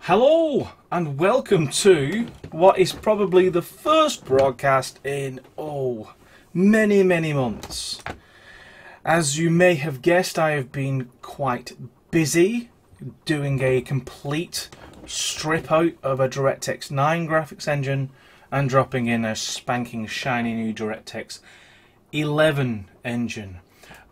Hello and welcome to what is probably the first broadcast in many months. As you may have guessed, I have been quite busy doing a complete strip out of a DirectX 9 graphics engine and dropping in a spanking shiny new DirectX 11 engine.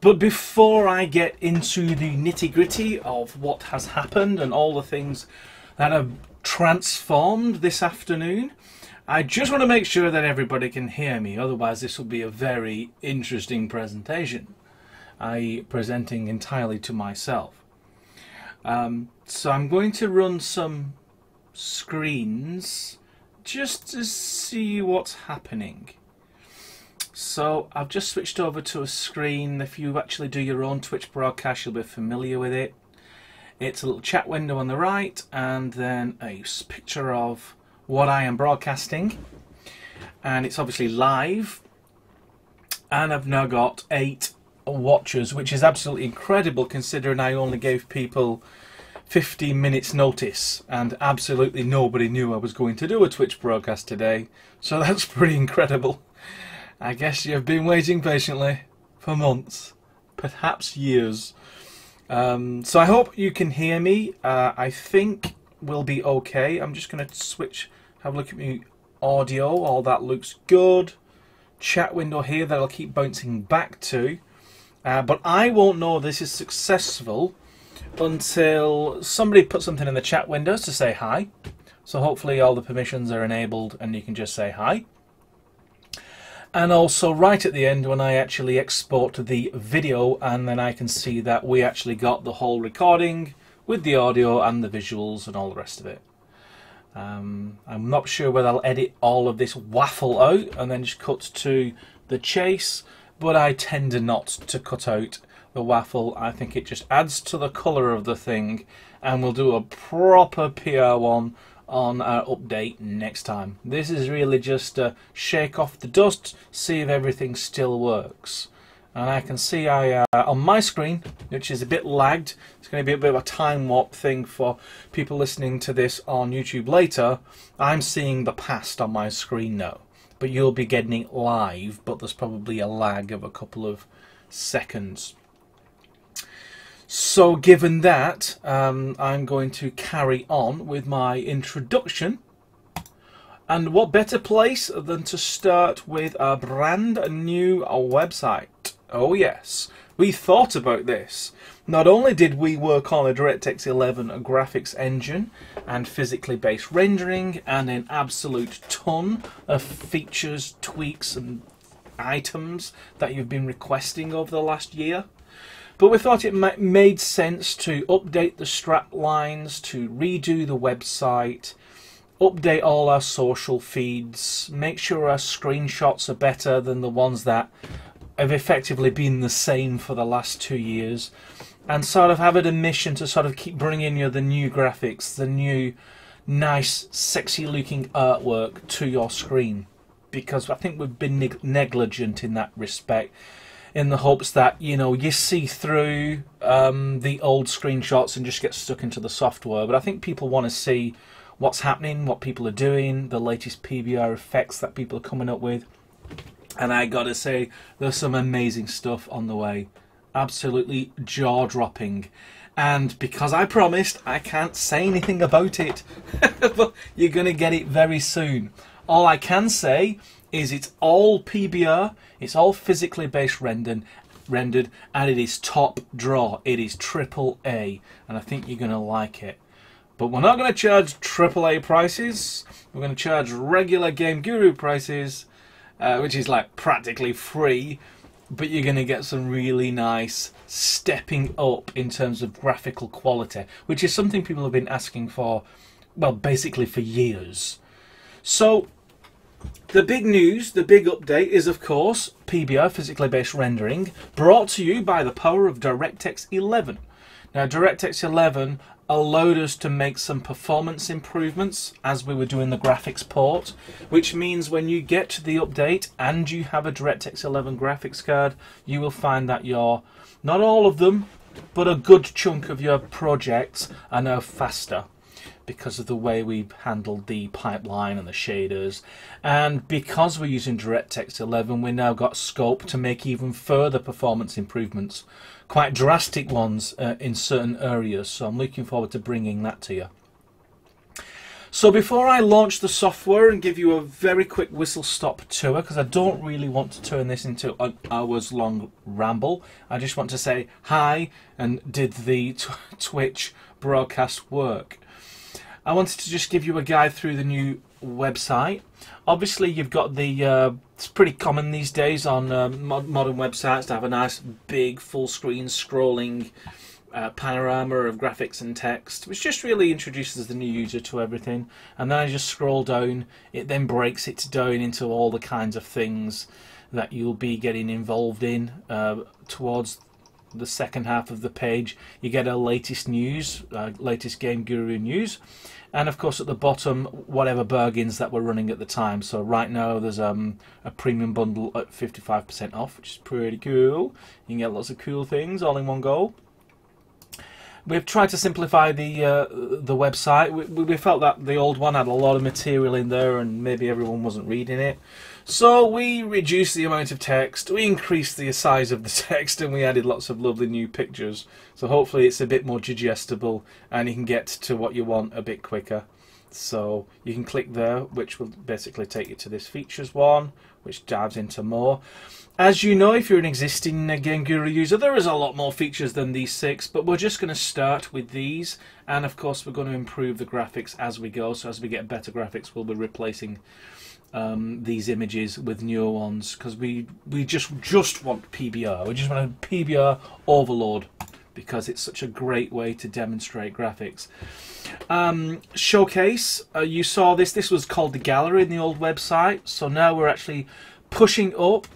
But before I get into the nitty-gritty of what has happened and all the things that have transformed this afternoon, I just want to make sure that everybody can hear me, otherwise this will be a very interesting presentation. I'm presenting entirely to myself. So I'm going to run some screens just to see what's happening. So I've just switched over to a screen. If you actually do your own Twitch broadcast, you'll be familiar with it. It's a little chat window on the right and then a picture of what I am broadcasting, and it's obviously live, and I've now got 8 watchers, which is absolutely incredible considering I only gave people 15 minutes notice and absolutely nobody knew I was going to do a Twitch broadcast today, so that's pretty incredible. I guess you've been waiting patiently for months, perhaps years. So I hope you can hear me. I think we'll be okay. I'm just going to have a look at my audio. All that looks good. Chat window here that I'll keep bouncing back to. But I won't know this is successful until somebody puts something in the chat windows to say hi. So hopefully all the permissions are enabled and you can just say hi. And also right at the end when I actually export the video, and then I can see that we actually got the whole recording with the audio and the visuals and all the rest of it. I'm not sure whether I'll edit all of this waffle out and then just cut to the chase, but I tend not to cut out the waffle. I think it just adds to the colour of the thing, and we'll do a proper PR one on our update next time. This is really just a shake off the dust, see if everything still works. And I can see on my screen, which is a bit lagged, it's going to be a bit of a time warp thing for people listening to this on YouTube later. I'm seeing the past on my screen now, but you'll be getting it live, but there's probably a lag of a couple of seconds. So given that, I'm going to carry on with my introduction. And what better place than to start with a brand new website. Oh yes, we thought about this. Not only did we work on a DirectX 11 graphics engine and physically based rendering and an absolute ton of features, tweaks and items that you've been requesting over the last year, but we thought it made sense to update the strap lines, to redo the website, update all our social feeds, make sure our screenshots are better than the ones that have effectively been the same for the last 2 years, and sort of have it a mission to sort of keep bringing you the new graphics, the new nice sexy looking artwork to your screen, because I think we've been negligent in that respect, in the hopes that, you know, you see through the old screenshots and just get stuck into the software. But I think people want to see what's happening, what people are doing, the latest PBR effects that people are coming up with. And I gotta say, there's some amazing stuff on the way. Absolutely jaw-dropping. And because I promised, I can't say anything about it. But you're gonna get it very soon. All I can say is it's all PBR, it's all physically based rendered, and it is top draw. It is AAA, and I think you're going to like it. But we're not going to charge AAA prices. We're going to charge regular GameGuru prices, which is like practically free, but you're going to get some really nice stepping up in terms of graphical quality, which is something people have been asking for, well, basically for years. So the big news, the big update is, of course, PBR, physically based rendering, brought to you by the power of DirectX 11. Now, DirectX 11 allowed us to make some performance improvements as we were doing the graphics port, which means when you get to the update and you have a DirectX 11 graphics card, you will find that your, not all of them, but a good chunk of your projects are now faster. because of the way we've handled the pipeline and the shaders, and because we're using DirectX 11, we've now got scope to make even further performance improvements, quite drastic ones in certain areas. So I'm looking forward to bringing that to you. So before I launch the software and give you a very quick whistle-stop tour, because I don't really want to turn this into an hours-long ramble, I just want to say hi and did the Twitch broadcast work. I wanted to just give you a guide through the new website. Obviously you've got the, it's pretty common these days on modern websites to have a nice big full-screen scrolling panorama of graphics and text, which just really introduces the new user to everything. And then I just scroll down, it then breaks it down into all the kinds of things that you'll be getting involved in. Towards the second half of the page you get a latest news, latest GameGuru news, and of course at the bottom whatever bargains that were running at the time. So right now there's a premium bundle at 55% off, which is pretty cool. You can get lots of cool things all in one go. We've tried to simplify the website. We felt that the old one had a lot of material in there and maybe everyone wasn't reading it. So we reduced the amount of text, we increased the size of the text, and we added lots of lovely new pictures. So hopefully it's a bit more digestible and you can get to what you want a bit quicker. So you can click there, which will basically take you to this features one, which dives into more. As you know, if you're an existing GameGuru user, there is a lot more features than these 6, but we're just going to start with these, and of course we're going to improve the graphics as we go. So as we get better graphics, we'll be replacing these images with newer ones, because we just want PBR. We just want a PBR overload, because it's such a great way to demonstrate graphics. Showcase, you saw this was called the gallery in the old website, so now we're actually pushing up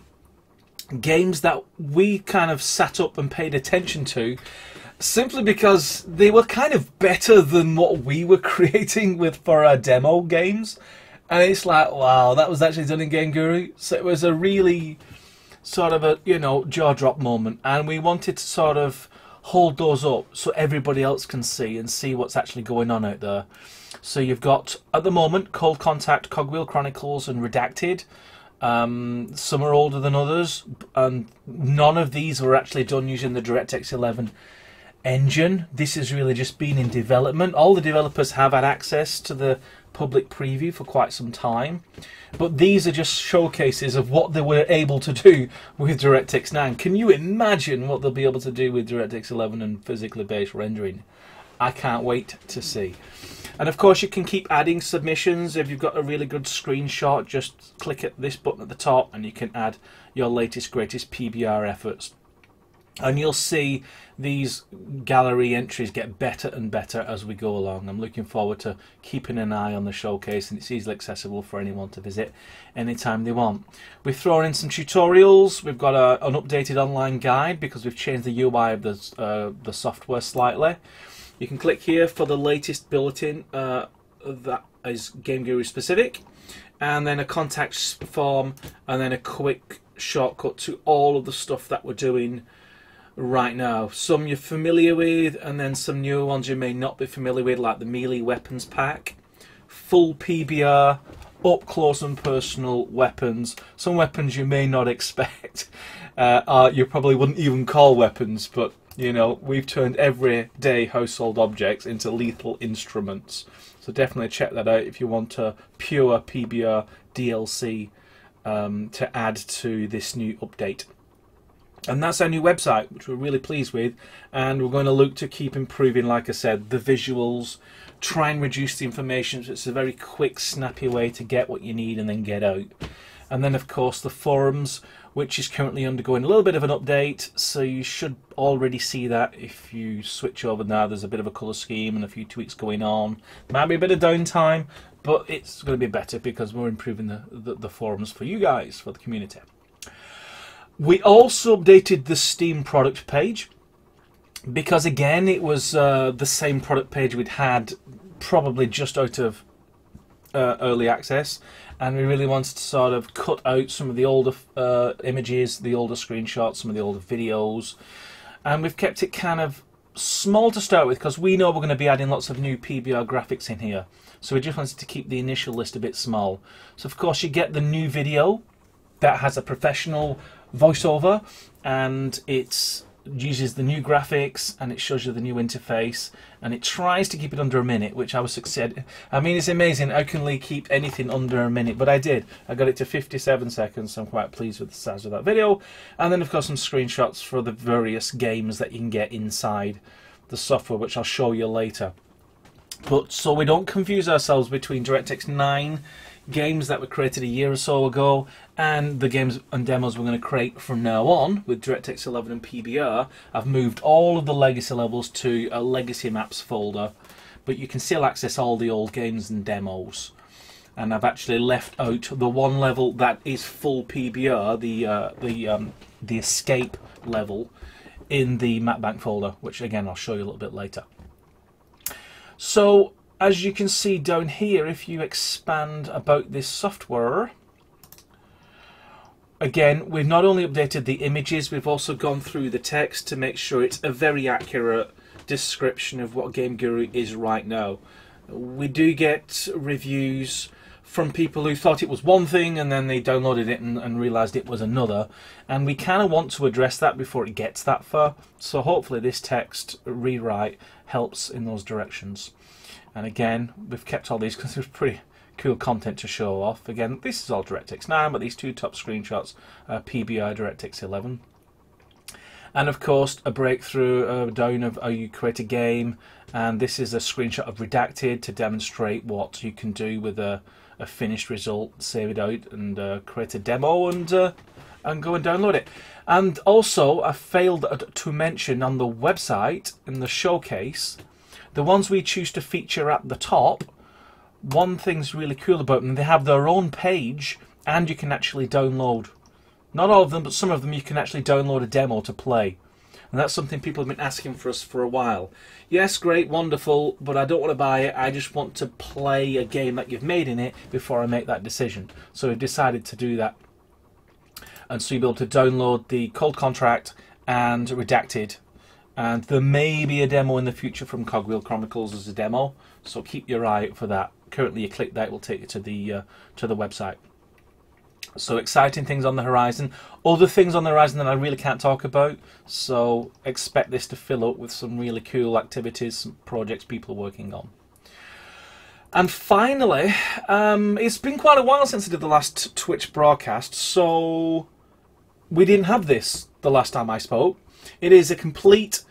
games that we kind of sat up and paid attention to, simply because they were kind of better than what we were creating for our demo games. And it's like, wow, that was actually done in GameGuru. So it was a really sort of a, you know, jaw drop moment, and we wanted to sort of hold those up so everybody else can see what's actually going on out there. So you've got at the moment Cold Contact, Cogwheel Chronicles and Redacted. Some are older than others, and none of these were actually done using the DirectX 11 engine. This has really just been in development. All the developers have had access to the public preview for quite some time, but these are just showcases of what they were able to do with DirectX 9. Can you imagine what they'll be able to do with DirectX 11 and physically based rendering? I can't wait to see. And of course you can keep adding submissions. If you've got a really good screenshot, just click at this button at the top and you can add your latest greatest PBR efforts. And you'll see these gallery entries get better and better as we go along. I'm looking forward to keeping an eye on the showcase, and it's easily accessible for anyone to visit anytime they want. We've thrown in some tutorials. We've got an updated online guide because we've changed the UI of the software slightly. You can click here for the latest bulletin that is GameGuru specific, and then a contact form, and then a quick shortcut to all of the stuff that we're doing right now. Some you're familiar with, and then some newer ones you may not be familiar with, like the melee weapons pack, full PBR, up close and personal weapons. Some weapons you may not expect, you probably wouldn't even call weapons, but you know, we've turned everyday household objects into lethal instruments. So definitely check that out if you want a pure PBR DLC to add to this new update. And that's our new website, which we're really pleased with, and we're going to look to keep improving, like I said, the visuals, try and reduce the information so it's a very quick, snappy way to get what you need and then get out. And then of course the forums, which is currently undergoing a little bit of an update, so you should already see that if you switch over now. There's a bit of a colour scheme and a few tweaks going on. Might be a bit of downtime, but it's going to be better because we're improving the forums for you guys, for the community. We also updated the Steam product page, because again it was the same product page we'd had probably just out of early access, and we really wanted to sort of cut out some of the older images, the older screenshots, some of the older videos, and we've kept it kind of small to start with because we know we're going to be adding lots of new PBR graphics in here. So we just wanted to keep the initial list a bit small. So of course you get the new video that has a professional voiceover, and it uses the new graphics, and it shows you the new interface, and it tries to keep it under a minute, which I was succeed. I mean, it's amazing how can they keep anything under a minute, but I did. I got it to 57 seconds, so I'm quite pleased with the size of that video. And then of course some screenshots for the various games that you can get inside the software, which I'll show you later. But so we don't confuse ourselves between DirectX 9 games that were created a year or so ago and the games and demos we're going to create from now on with DirectX 11 and PBR. I've moved all of the legacy levels to a legacy maps folder, but you can still access all the old games and demos. And I've actually left out the one level that is full PBR, the escape level, in the map bank folder, which again I'll show you a little bit later. So as you can see down here, if you expand about this software, again, we've not only updated the images, we've also gone through the text to make sure it's a very accurate description of what GameGuru is right now. We do get reviews from people who thought it was one thing and then they downloaded it and realised it was another, and we kind of want to address that before it gets that far. So hopefully this text rewrite helps in those directions. And again, we've kept all these because there's pretty cool content to show off. Again, this is all DirectX 9, but these two top screenshots are PBR DirectX 11. And of course, a breakthrough down of how you create a game. And this is a screenshot of Redacted to demonstrate what you can do with a finished result. Save it out and create a demo and go and download it. And also, I failed to mention on the website, in the showcase, the ones we choose to feature at the top, one thing's really cool about them, they have their own page and you can actually download. Not all of them, but some of them you can actually download a demo to play. And that's something people have been asking for us for a while. Yes, great, wonderful, but I don't want to buy it. I just want to play a game that you've made in it before I make that decision. So we've decided to do that. And so you'll be able to download the Cold Contract and Redacted. And there may be a demo in the future from Cogwheel Chronicles as a demo, so keep your eye out for that. Currently, you click that, it will take you to the website. So exciting things on the horizon. Other things on the horizon that I really can't talk about, so expect this to fill up with some really cool activities, some projects people are working on. And finally, it's been quite a while since I did the last Twitch broadcast, so we didn't have this the last time I spoke. It is a complete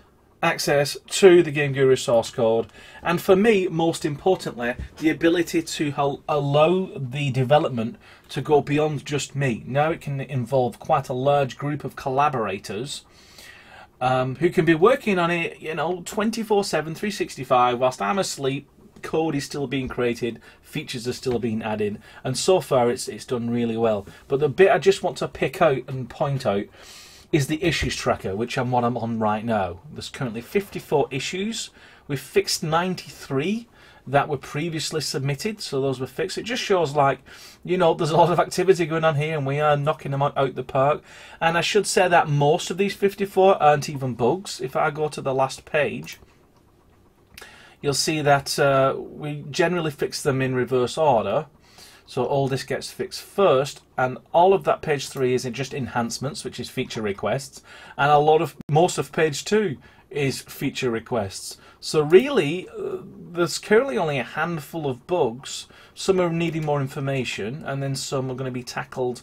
access to the GameGuru source code, and for me, most importantly, the ability to allow the development to go beyond just me. Now it can involve quite a large group of collaborators who can be working on it, you know, 24/7, 365, whilst I'm asleep. Code is still being created, features are still being added, and so far it's done really well. But the bit I just want to pick out and point out is the issues tracker, which I'm on right now. There's currently 54 issues. We've fixed 93 that were previously submitted, so those were fixed. It just shows, like, you know, there's a lot of activity going on here and we are knocking them out the park. And I should say that most of these 54 aren't even bugs. If I go to the last page, you'll see that we generally fix them in reverse order. So all this gets fixed first, and all of that page 3 is just enhancements, which is feature requests, and most of page 2 is feature requests. So really, there's currently only a handful of bugs. Some are needing more information, and then some are going to be tackled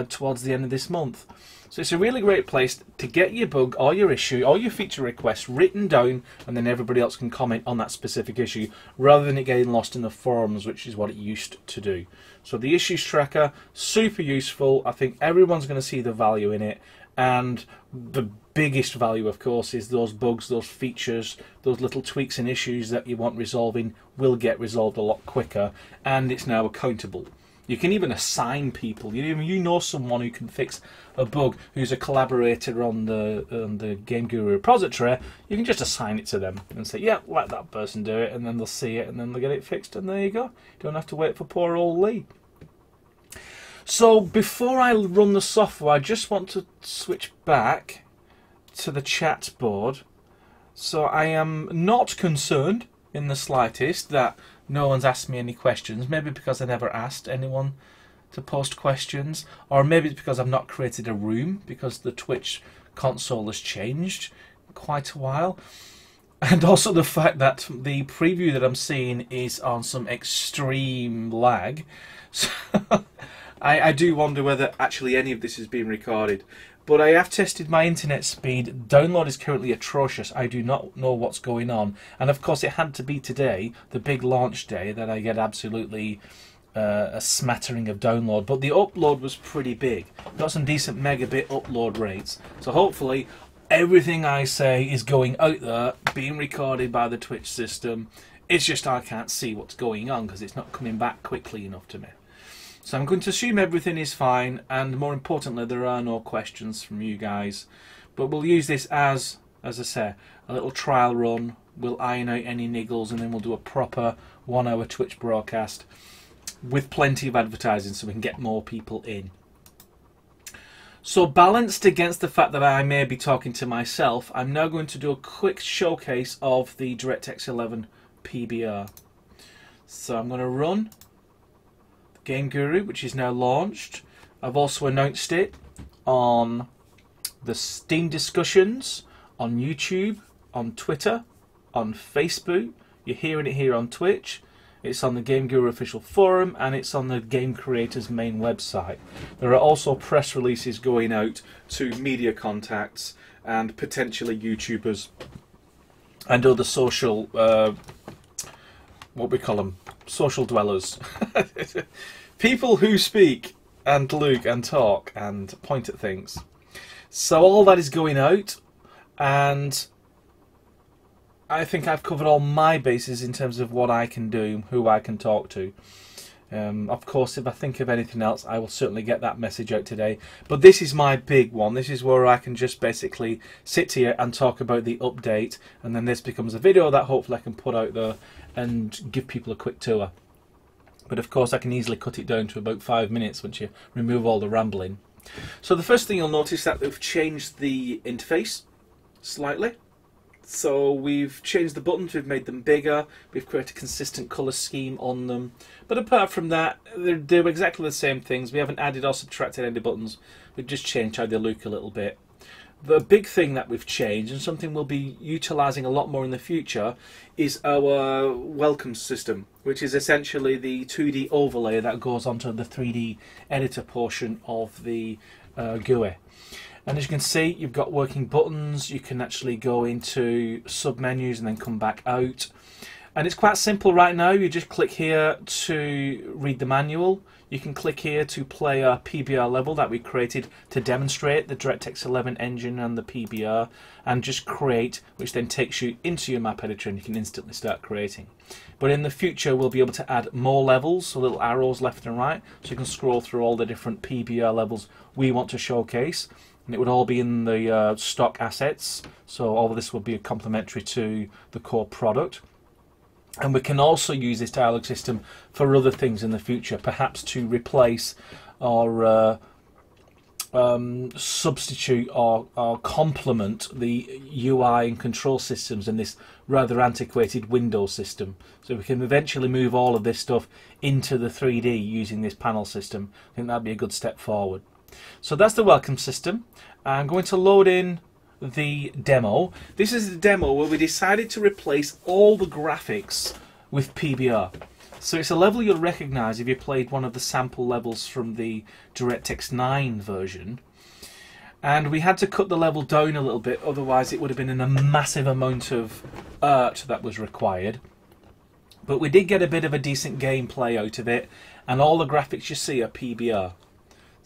towards the end of this month. So it's a really great place to get your bug or your issue or your feature request written down, and then everybody else can comment on that specific issue rather than it getting lost in the forums, which is what it used to do. So the issues tracker, super useful. I think everyone's going to see the value in it, and the biggest value, of course, is those bugs, those features, those little tweaks and issues that you want resolving will get resolved a lot quicker, and it's now accountable. You can even assign people. You know someone who can fix a bug who's a collaborator on the GameGuru repository. You can just assign it to them and say, yeah, let that person do it, and then they'll see it and then they'll get it fixed, and there you go. You don't have to wait for poor old Lee. So before I run the software, I just want to switch back to the chat board So I am not concerned in the slightest that no one's asked me any questions. Maybe because I never asked anyone to post questions, or maybe it's because I've not created a room, because the Twitch console has changed quite a while. And also the fact that the preview that I'm seeing is on some extreme lag. So I do wonder whether actually any of this is being recorded. But I have tested my internet speed. Download is currently atrocious. I do not know what's going on. And of course it had to be today, the big launch day, that I get absolutely a smattering of download. But the upload was pretty big. Got some decent megabit upload rates. So hopefully everything I say is going out there, being recorded by the Twitch system. It's just I can't see what's going on because it's not coming back quickly enough to me. So I'm going to assume everything is fine, and more importantly, there are no questions from you guys. But we'll use this as I say, a little trial run. We'll iron out any niggles, and then we'll do a proper 1 hour Twitch broadcast with plenty of advertising so we can get more people in. So balanced against the fact that I may be talking to myself, I'm now going to do a quick showcase of the DirectX 11 PBR. So I'm going to run GameGuru, which is now launched. I've also announced it on the Steam discussions, on YouTube, on Twitter, on Facebook. You're hearing it here on Twitch. It's on the GameGuru official forum, and it's on the game creators main website. There are also press releases going out to media contacts and potentially YouTubers and other social what we call them, social dwellers. People who speak and look and talk and point at things. So all that is going out, and I think I've covered all my bases in terms of what I can do, who I can talk to. Of course, if I think of anything else, I will certainly get that message out today. But this is my big one. This is where I can just basically sit here and talk about the update, and then this becomes a video that hopefully I can put out there and give people a quick tour. But of course I can easily cut it down to about 5 minutes once you remove all the rambling. So the first thing you'll notice that we've changed the interface slightly. So we've changed the buttons, we've made them bigger, we've created a consistent colour scheme on them. But apart from that, they're exactly the same things. We haven't added or subtracted any buttons, we've just changed how they look a little bit. The big thing that we've changed, and something we'll be utilising a lot more in the future, is our welcome system, which is essentially the 2D overlay that goes onto the 3D editor portion of the GUI. And as you can see, you've got working buttons. You can actually go into sub-menus and then come back out. And it's quite simple right now. You just click here to read the manual. You can click here to play a PBR level that we created to demonstrate the DirectX 11 engine and the PBR, and just create, which then takes you into your map editor and you can instantly start creating. But in the future we'll be able to add more levels, so little arrows left and right, so you can scroll through all the different PBR levels we want to showcase. And it would all be in the stock assets, so all of this will be complementary to the core product. And we can also use this dialogue system for other things in the future, perhaps to replace or substitute or complement the UI and control systems in this rather antiquated Windows system. So we can eventually move all of this stuff into the 3D using this panel system. I think that'd be a good step forward. So that's the welcome system. I'm going to load in the demo. This is the demo where we decided to replace all the graphics with PBR. So it's a level you'll recognise if you played one of the sample levels from the DirectX 9 version. And we had to cut the level down a little bit, otherwise it would have been a massive amount of art that was required. But we did get a bit of a decent gameplay out of it, and all the graphics you see are PBR.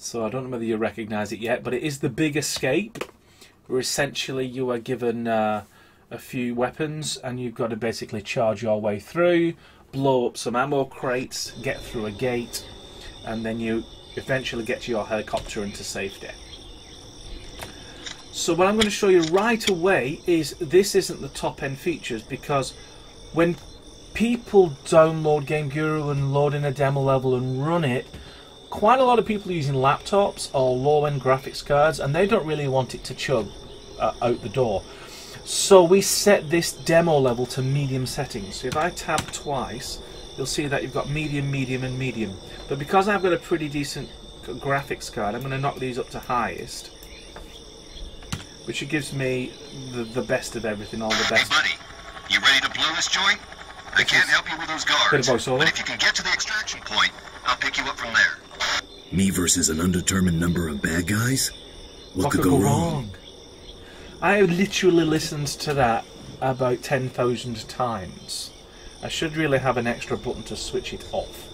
So I don't know whether you recognise it yet, but it is the big escape, where essentially you are given a few weapons and you've got to basically charge your way through, blow up some ammo crates, get through a gate, and then you eventually get to your helicopter into safety. So what I'm going to show you right away is this isn't the top end features, because when people download GameGuru and load in a demo level and run it, quite a lot of people are using laptops or low-end graphics cards, and they don't really want it to chug out the door. So we set this demo level to medium settings. So if I tab twice, you'll see that you've got medium, medium and medium. But because I've got a pretty decent graphics card, I'm going to knock these up to highest, which gives me the best of everything, all the best. Hey buddy, you ready to blow this joint? I can't help you with those guards, but if you can get to the extraction point, I'll pick you up from there. Me versus an undetermined number of bad guys? What could go wrong? I literally listened to that about 10,000 times. I should really have an extra button to switch it off.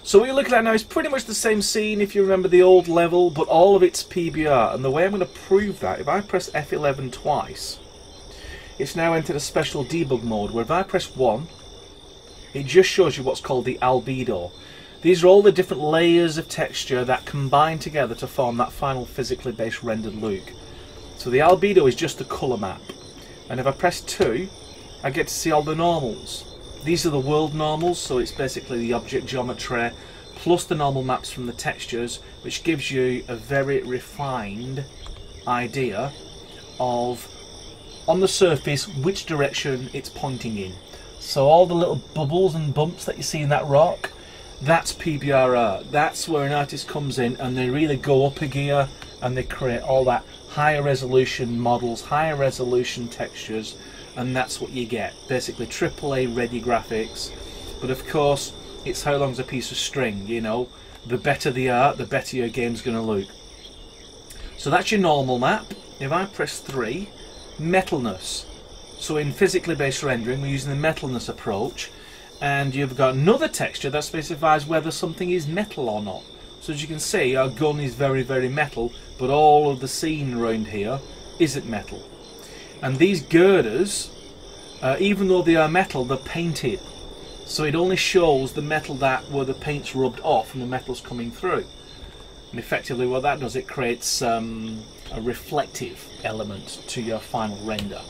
So what you're looking at now is pretty much the same scene if you remember the old level, but all of it's PBR. And the way I'm going to prove that, if I press F11 twice, it's now entered a special debug mode where if I press 1, it just shows you what's called the albedo. These are all the different layers of texture that combine together to form that final physically based rendered look. So the albedo is just the colour map. And if I press 2, I get to see all the normals. These are the world normals, so it's basically the object geometry plus the normal maps from the textures, which gives you a very refined idea of, on the surface, which direction it's pointing in. So all the little bubbles and bumps that you see in that rock, that's PBR art. That's where an artist comes in and they really go up a gear and they create all that higher resolution models, higher resolution textures, and that's what you get. Basically AAA ready graphics. But of course, it's how long's a piece of string, you know. The better the art, the better your game's going to look. So that's your normal map. If I press 3, Metalness. So in physically based rendering, we're using the Metalness approach, and you've got another texture that specifies whether something is metal or not. So as you can see, our gun is very, very metal, but all of the scene around here isn't metal. And these girders, even though they are metal, they're painted. So it only shows the metal where the paint's rubbed off and the metal's coming through. And effectively what that does, it creates a reflective element to your final render.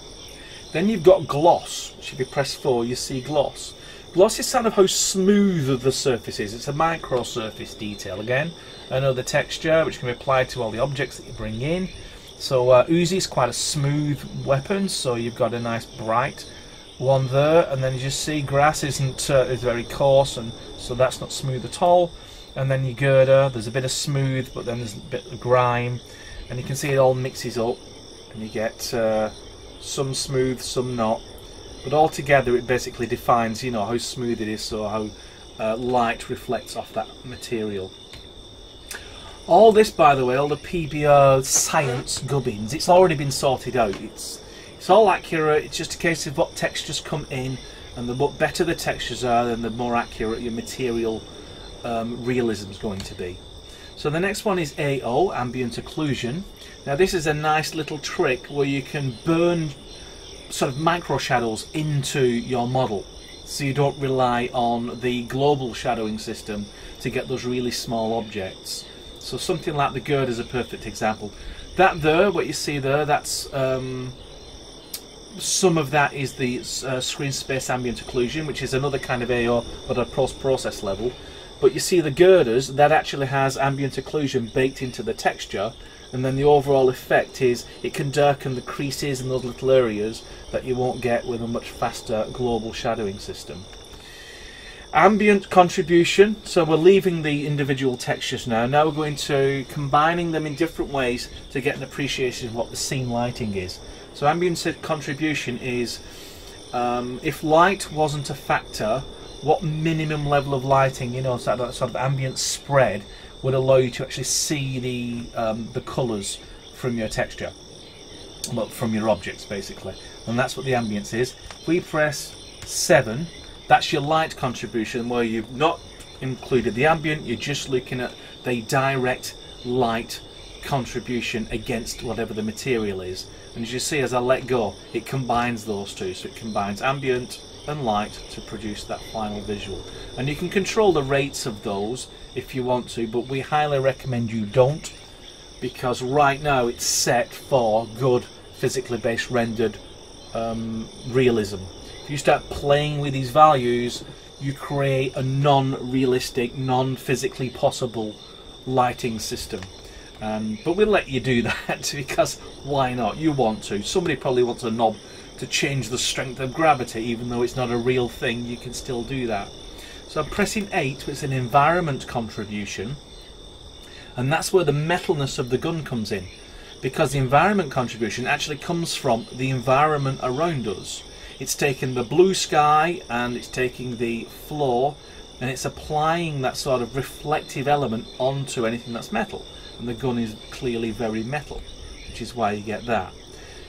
Then you've got gloss, which if you press 4 you see gloss. Gloss is sort of how smooth the surface is. It's a micro surface detail again. Another texture which can be applied to all the objects that you bring in. So Uzi is quite a smooth weapon, so you've got a nice bright one there, and then you just see grass is very coarse, and so that's not smooth at all. And then your girder, there's a bit of smooth, but then there's a bit of grime, and you can see it all mixes up, and you get some smooth, some not. But all together it basically defines, you know, how smooth it is, so how light reflects off that material. All this, by the way, all the PBR science gubbins, it's already been sorted out. It's all accurate. It's just a case of what textures come in, and the better the textures are, then the more accurate your material realism is going to be. So the next one is AO, Ambient Occlusion. Now this is a nice little trick where you can burn sort of micro shadows into your model, so you don't rely on the global shadowing system to get those really small objects. So something like the gird is a perfect example. That there, what you see there, that's some of that is the screen space ambient occlusion, which is another kind of AO but at a post-process level. But you see the girders, that actually has ambient occlusion baked into the texture, and then the overall effect is it can darken the creases in those little areas that you won't get with a much faster global shadowing system. Ambient contribution, so we're leaving the individual textures now. Now we're going to combining them in different ways to get an appreciation of what the scene lighting is. So ambient contribution is if light wasn't a factor, what minimum level of lighting, you know, sort of ambient spread would allow you to actually see the colours from your texture, well, from your objects basically. And that's what the ambience is. If we press 7, that's your light contribution, where you've not included the ambient, you're just looking at the direct light contribution against whatever the material is. And as you see, as I let go, it combines those two, so it combines ambient and light to produce that final visual. And you can control the rates of those if you want to, but we highly recommend you don't, because right now it's set for good physically based rendered realism. If you start playing with these values, you create a non-realistic, non-physically possible lighting system. But we'll let you do that because why not? You want to. Somebody probably wants a knob to change the strength of gravity, even though it's not a real thing. You can still do that. So I'm pressing 8, which is an environment contribution, and that's where the metalness of the gun comes in, because the environment contribution actually comes from the environment around us. It's taking the blue sky and it's taking the floor and it's applying that sort of reflective element onto anything that's metal, and the gun is clearly very metal, which is why you get that.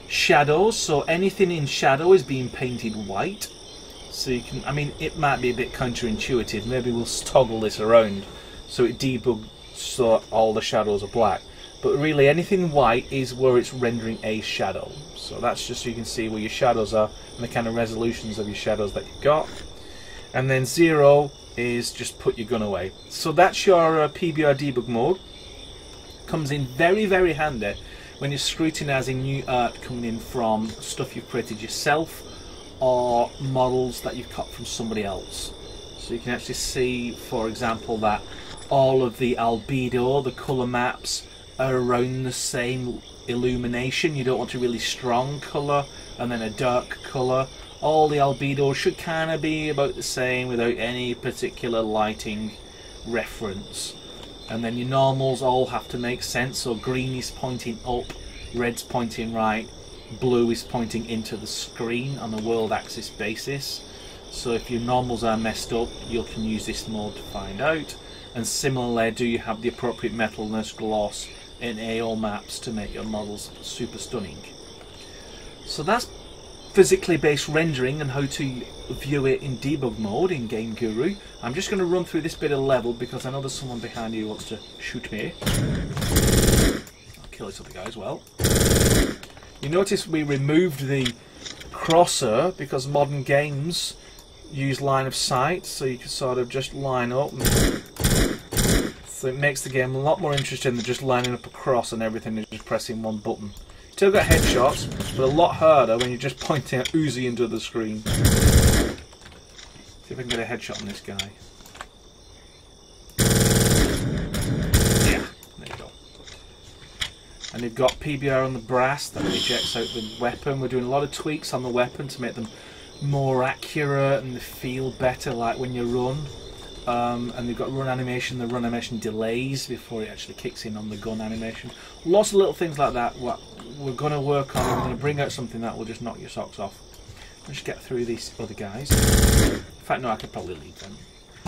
Shadows, so anything in shadow is being painted white. So you can, I mean, it might be a bit counterintuitive. Maybe we'll toggle this around so it debugs so all the shadows are black. But really anything white is where it's rendering a shadow. So that's just so you can see where your shadows are and the kind of resolutions of your shadows that you've got. And then 0 is just put your gun away. So that's your Pbr Debug mode. Comes in very, very handy when you're scrutinizing new art coming in from stuff you've created yourself or models that you've cut from somebody else. So you can actually see, for example, that all of the albedo, the colour maps, are around the same illumination. You don't want a really strong colour and then a dark colour. All the albedo should kind of be about the same without any particular lighting reference. And then your normals all have to make sense, so green is pointing up, red's pointing right, blue is pointing into the screen on a world axis basis. So if your normals are messed up, you can use this mode to find out. And similarly, do you have the appropriate metalness, gloss and AO maps to make your models super stunning. So that's physically based rendering and how to view it in debug mode in GameGuru. I'm just going to run through this bit of level because I know there's someone behind you who wants to shoot me. I'll kill this other guy as well. You notice we removed the crosser because modern games use line of sight, so you can sort of just line up. So it makes the game a lot more interesting than just lining up across and everything and just pressing one button. Still got headshots, but a lot harder when you're just pointing at Uzi into the screen. See if I can get a headshot on this guy. Yeah, there you go. And you've got Pbr on the brass that ejects out the weapon. We're doing a lot of tweaks on the weapon to make them more accurate and they feel better, like when you run. And they've got run animation, the run animation delays before it actually kicks in on the gun animation. Lots of little things like that what we're going to work on. We're going to bring out something that will just knock your socks off. Let's get through these other guys. In fact, no, I could probably leave them.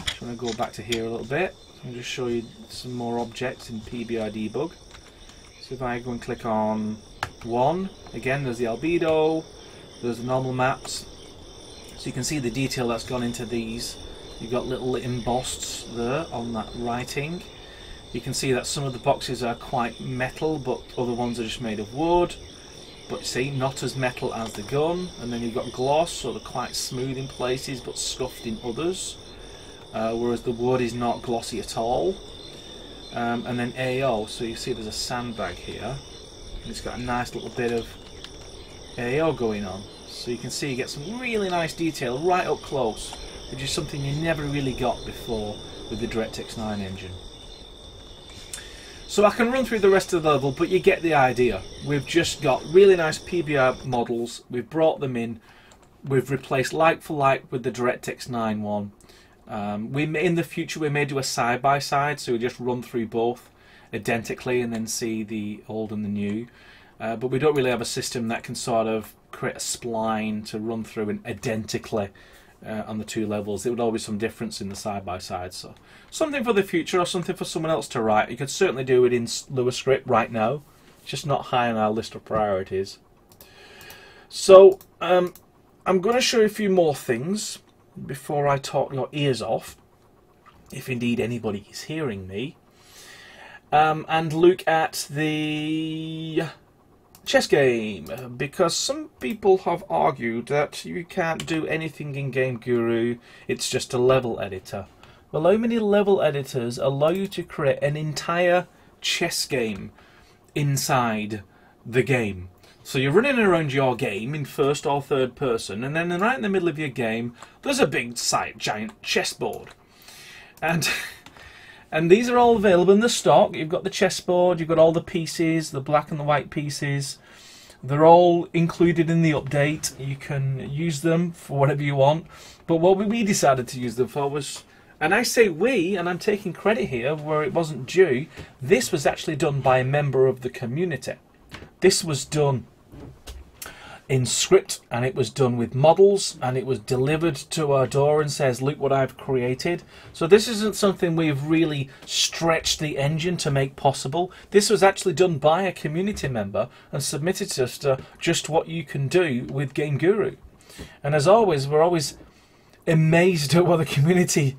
Just want to go back to here a little bit and just show you some more objects in Pbr Debug. So if I go and click on 1, again there's the albedo, there's the normal maps. So you can see the detail that's gone into these. You've got little embossed there on that writing. You can see that some of the boxes are quite metal, but other ones are just made of wood. But see, not as metal as the gun. And then you've got gloss, so they're quite smooth in places, but scuffed in others. Whereas the wood is not glossy at all. And then AO, so you see there's a sandbag here. And it's got a nice little bit of AO going on. So you can see you get some really nice detail right up close, which is something you never really got before with the DirectX 9 engine. So I can run through the rest of the level, but you get the idea. We've just got really nice Pbr models, we've brought them in, we've replaced like for like with the DirectX 9 one. In the future we may do a side-by-side, so we just run through both identically and then see the old and the new. But we don't really have a system that can sort of create a spline to run through and identically on the two levels. There would always be some difference in the side-by-side. So something for the future or something for someone else to write. You could certainly do it in LuaScript right now. It's just not high on our list of priorities. So I'm going to show you a few more things before I talk your ears off, if indeed anybody is hearing me, and look at the chess game, because some people have argued that you can't do anything in GameGuru, it's just a level editor. Well, how many level editors allow you to create an entire chess game inside the game? So you're running around your game in first or third person, and then right in the middle of your game there's a big giant chessboard. And And these are all available in the stock. You've got the chessboard, you've got all the pieces, the black and the white pieces. They're all included in the update. You can use them for whatever you want. But what we decided to use them for was, and I say we, and I'm taking credit here where it wasn't due, this was actually done by a member of the community. This was done in script, and it was done with models, and it was delivered to our door and says, look what I've created. So this isn't something we've really stretched the engine to make possible. This was actually done by a community member and submitted to us to just what you can do with GameGuru. And as always, we're always amazed at what the community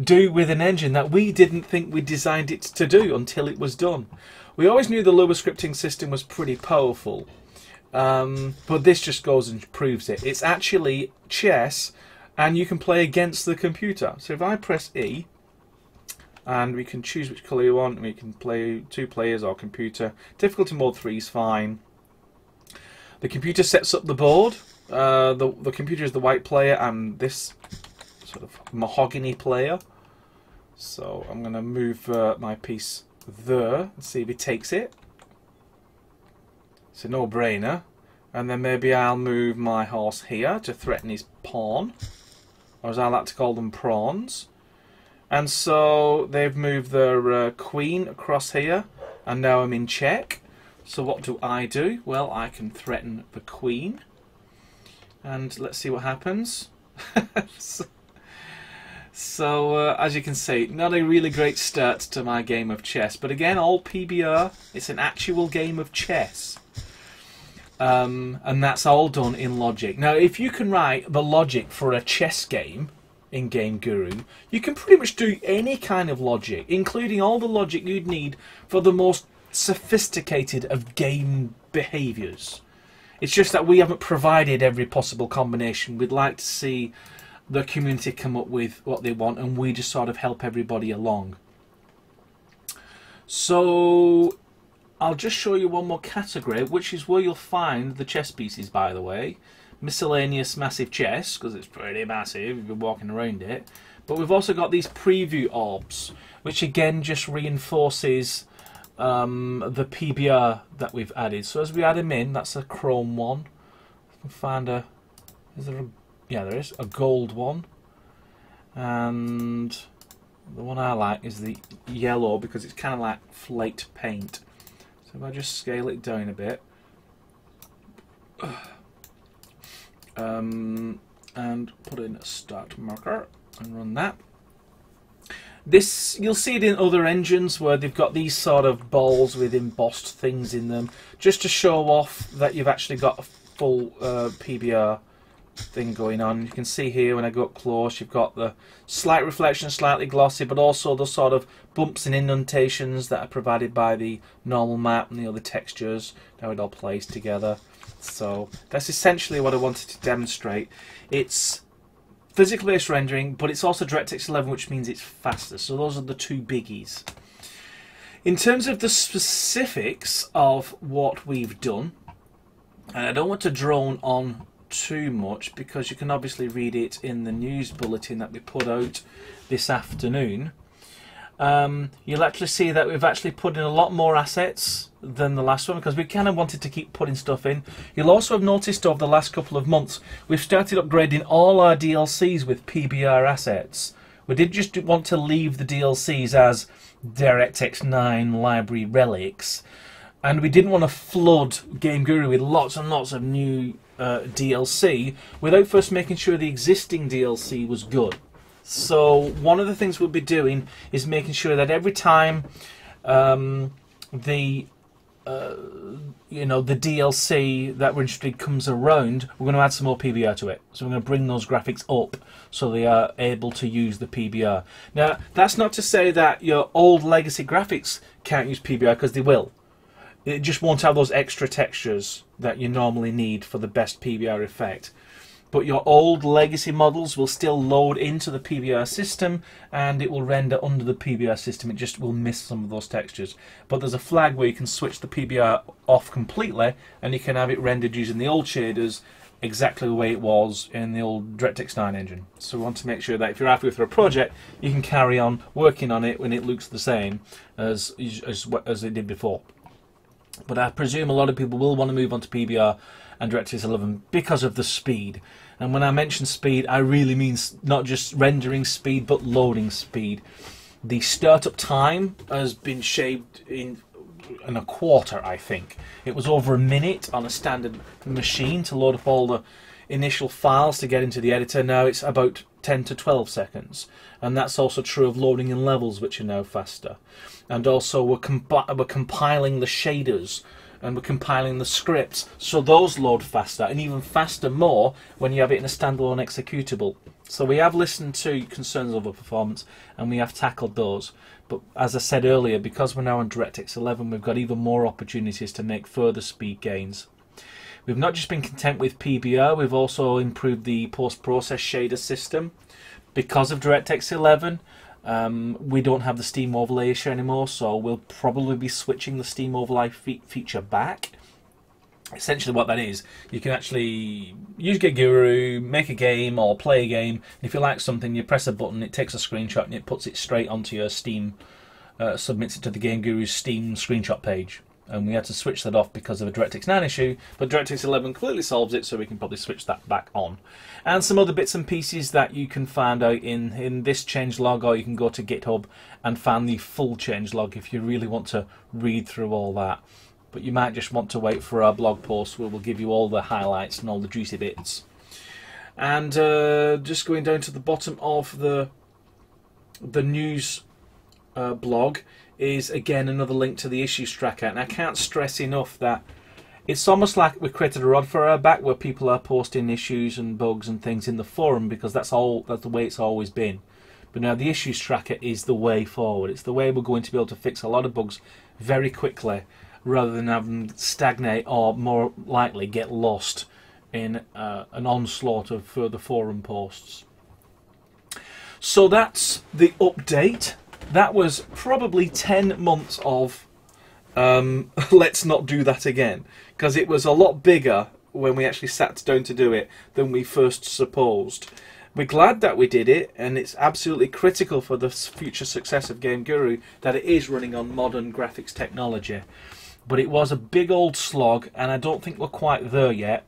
do with an engine that we didn't think we designed it to do until it was done. We always knew the Lua scripting system was pretty powerful, but this just goes and proves it. It's actually chess, and you can play against the computer. So if I press E, and we can choose which colour you want, and we can play 2 players or computer. Difficulty mode 3 is fine. The computer sets up the board. The computer is the white player, and this sort of mahogany player. So I'm going to move my piece there and see if he takes it. It's a no-brainer. And then maybe I'll move my horse here to threaten his pawn, or as I like to call them, prawns. And so they've moved their queen across here, and now I'm in check. So what do? Well, I can threaten the queen, and let's see what happens. So as you can see, not a really great start to my game of chess. But again, all PBR, it's an actual game of chess. And that's all done in logic. Now, if you can write the logic for a chess game in GameGuru, you can pretty much do any kind of logic, including all the logic you'd need for the most sophisticated of game behaviours. It's just that we haven't provided every possible combination. We'd like to see the community come up with what they want, and we just sort of help everybody along. So I'll just show you one more category, which is where you'll find the chess pieces, by the way. Miscellaneous massive chess, because it's pretty massive if you're walking around it. But we've also got these preview orbs, which again just reinforces the PBR that we've added. So as we add them in, that's a chrome one. I can find a... Is there a... Yeah, there is a gold one, and the one I like is the yellow because it's kind of like flaked paint. So if I just scale it down a bit, and put in a start marker and run that. This, you'll see it in other engines where they've got these sort of balls with embossed things in them, just to show off that you've actually got a full PBR thing going on. You can see here when I go up close, you've got the slight reflection, slightly glossy, but also the sort of bumps and indentations that are provided by the normal map and the other textures, how it all plays together. So that's essentially what I wanted to demonstrate. It's physical based rendering, but it's also DirectX 11, which means it's faster. So those are the two biggies. In terms of the specifics of what we've done, and I don't want to drone on too much because you can obviously read it in the news bulletin that we put out this afternoon. You'll actually see that we've actually put in a lot more assets than the last one because we kind of wanted to keep putting stuff in. You'll also have noticed over the last couple of months we've started upgrading all our DLCs with PBR assets. We did just want to leave the DLCs as DirectX 9 library relics, and we didn't want to flood GameGuru with lots and lots of new DLC without first making sure the existing DLC was good. So one of the things we'll be doing is making sure that every time the DLC that we're interested in comes around, we're going to add some more PBR to it. So we're going to bring those graphics up so they are able to use the PBR. Now, that's not to say that your old legacy graphics can't use PBR, because they will. It just won't have those extra textures that you normally need for the best PBR effect. But your old legacy models will still load into the PBR system, and it will render under the PBR system. It just will miss some of those textures. But there's a flag where you can switch the PBR off completely, and you can have it rendered using the old shaders exactly the way it was in the old DirectX 9 engine. So we want to make sure that if you're happy with a project, you can carry on working on it when it looks the same as it did before. But I presume a lot of people will want to move on to PBR and DirectX 11 because of the speed. And when I mention speed, I really mean not just rendering speed, but loading speed. The startup time has been shaved in a quarter, I think. It was over a minute on a standard machine to load up all the initial files to get into the editor. Now it's about 10 to 12 seconds, and that's also true of loading in levels, which are now faster. And also we're compiling the shaders, and we're compiling the scripts, so those load faster, and even faster more when you have it in a standalone executable. So we have listened to concerns over performance, and we have tackled those. But as I said earlier, because we're now on DirectX 11, we've got even more opportunities to make further speed gains. We've not just been content with PBR, we've also improved the post-process shader system. Because of DirectX 11, we don't have the Steam overlay issue anymore, so we'll probably be switching the Steam overlay feature back. Essentially what that is, you can actually use GameGuru, make a game or play a game, and if you like something you press a button, it takes a screenshot and it puts it straight onto your Steam, submits it to the GameGuru's Steam screenshot page. And we had to switch that off because of a DirectX 9 issue, but DirectX 11 clearly solves it, so we can probably switch that back on. And some other bits and pieces that you can find out in this changelog, or you can go to GitHub and find the full changelog if you really want to read through all that. But you might just want to wait for our blog post where we'll give you all the highlights and all the juicy bits. And just going down to the bottom of the news blog is again another link to the issues tracker, and I can't stress enough that it's almost like we've created a rod for our back where people are posting issues and bugs and things in the forum, because that's the way it's always been. But now the issues tracker is the way forward. It's the way we're going to be able to fix a lot of bugs very quickly, rather than have them stagnate or more likely get lost in an onslaught of further forum posts. So that's the update. That was probably 10 months of let's not do that again, because it was a lot bigger when we actually sat down to do it than we first supposed. We're glad that we did it, and it's absolutely critical for the future success of GameGuru that it is running on modern graphics technology. But it was a big old slog, and I don't think we're quite there yet.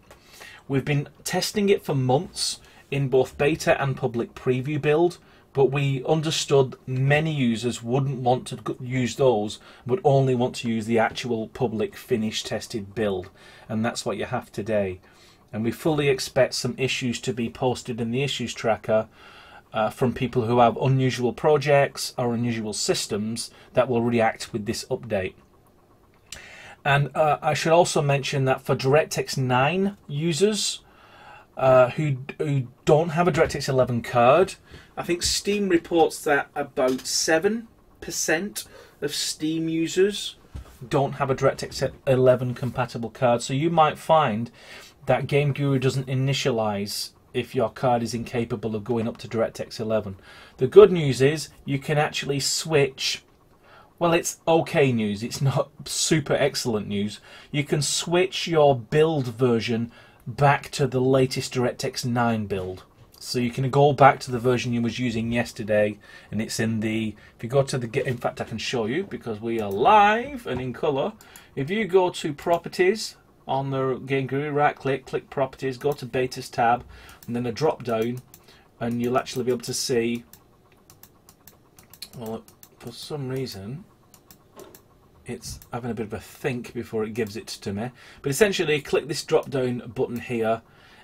We've been testing it for months in both beta and public preview build, but we understood many users wouldn't want to use those, but only want to use the actual public finished tested build, and that's what you have today. And we fully expect some issues to be posted in the issues tracker from people who have unusual projects or unusual systems that will react with this update. And I should also mention that for DirectX 9 users who don't have a DirectX 11 card, I think Steam reports that about 7% of Steam users don't have a DirectX 11 compatible card. So you might find that GameGuru doesn't initialize if your card is incapable of going up to DirectX 11. The good news is you can actually switch. Well, it's okay news, it's not super excellent news. You can switch your build version back to the latest DirectX 9 build. So you can go back to the version you was using yesterday, and it's in the, if you go to the, in fact I can show you because we are live and in colour. If you go to Properties on the GameGuru, right click, click Properties, go to Betas tab, and then a drop down, and you'll actually be able to see, well, for some reason it's having a bit of a think before it gives it to me, but essentially click this drop down button here,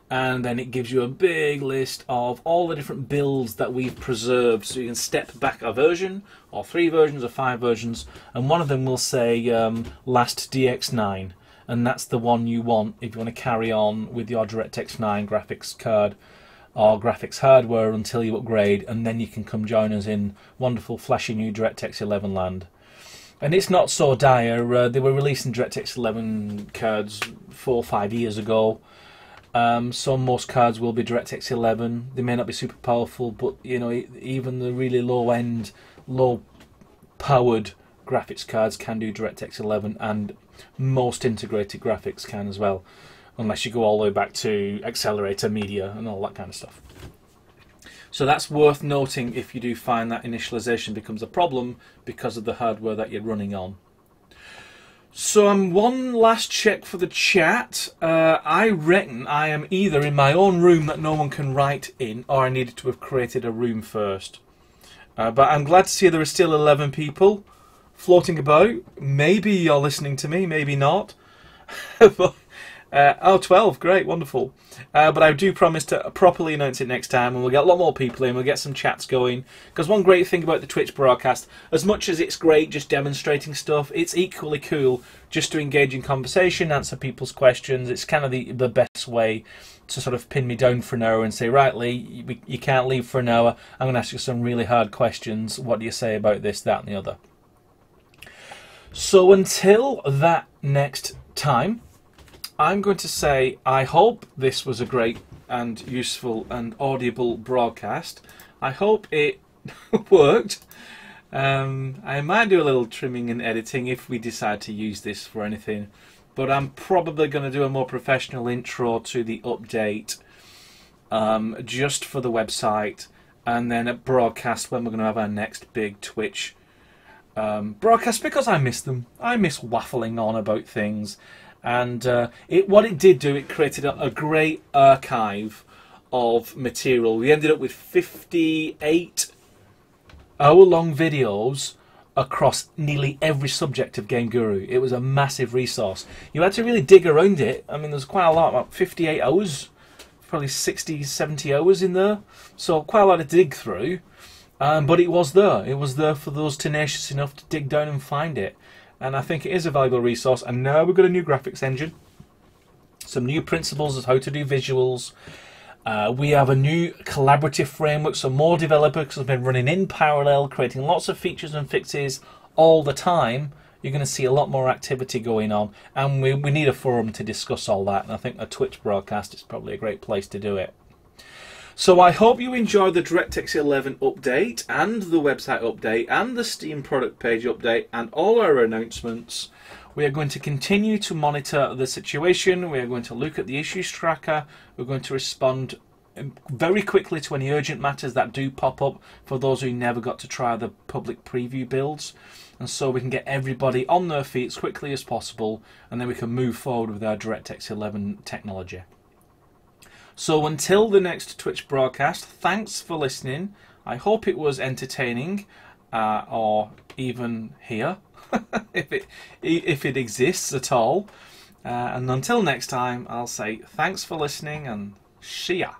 and then it gives you a big list of all the different builds that we've preserved, so you can step back a version or 3 versions or 5 versions, and one of them will say last DX9, and that's the one you want if you want to carry on with your DirectX 9 graphics card or graphics hardware until you upgrade, and then you can come join us in wonderful flashy new DirectX 11 land. And it's not so dire. They were releasing DirectX 11 cards 4 or 5 years ago. So most cards will be DirectX 11. They may not be super powerful, but you know, even the really low-end, low-powered graphics cards can do DirectX 11, and most integrated graphics can as well. unless you go all the way back to accelerator, media, and all that kind of stuff. So that's worth noting if you do find that initialization becomes a problem because of the hardware that you're running on. So one last check for the chat. I reckon I am either in my own room that no one can write in, or I needed to have created a room first. But I'm glad to see there are still 11 people floating about. Maybe you're listening to me, maybe not. But, oh, 12, great, wonderful. But I do promise to properly announce it next time, and we'll get a lot more people in, we'll get some chats going. Because one great thing about the Twitch broadcast, as much as it's great just demonstrating stuff, it's equally cool just to engage in conversation, answer people's questions. It's kind of the best way to sort of pin me down for an hour and say, right, Lee, you can't leave for an hour. I'm going to ask you some really hard questions. What do you say about this, that, and the other? So until that next time, I'm going to say I hope this was a great and useful and audible broadcast. I hope it worked. I might do a little trimming and editing if we decide to use this for anything, but I'm probably going to do a more professional intro to the update just for the website, and then a broadcast when we're going to have our next big Twitch broadcast, because I miss them. I miss waffling on about things. And what it did do, it created a great archive of material. We ended up with 58 hour-long videos across nearly every subject of GameGuru. It was a massive resource. You had to really dig around it. I mean, there's quite a lot, about 58 hours, probably 60, 70 hours in there. So quite a lot to dig through. But it was there. It was there for those tenacious enough to dig down and find it. And I think it is a valuable resource. And now we've got a new graphics engine, some new principles of how to do visuals. We have a new collaborative framework, so more developers have been running in parallel, creating lots of features and fixes all the time. You're going to see a lot more activity going on, and we need a forum to discuss all that. And I think a Twitch broadcast is probably a great place to do it. So I hope you enjoyed the DirectX 11 update and the website update and the Steam product page update and all our announcements. We are going to continue to monitor the situation. We are going to look at the issues tracker. We're going to respond very quickly to any urgent matters that do pop up for those who never got to try the public preview builds. And so we can get everybody on their feet as quickly as possible, and then we can move forward with our DirectX 11 technology. So until the next Twitch broadcast, thanks for listening. I hope it was entertaining, or even here, if it exists at all. And until next time, I'll say thanks for listening and see ya.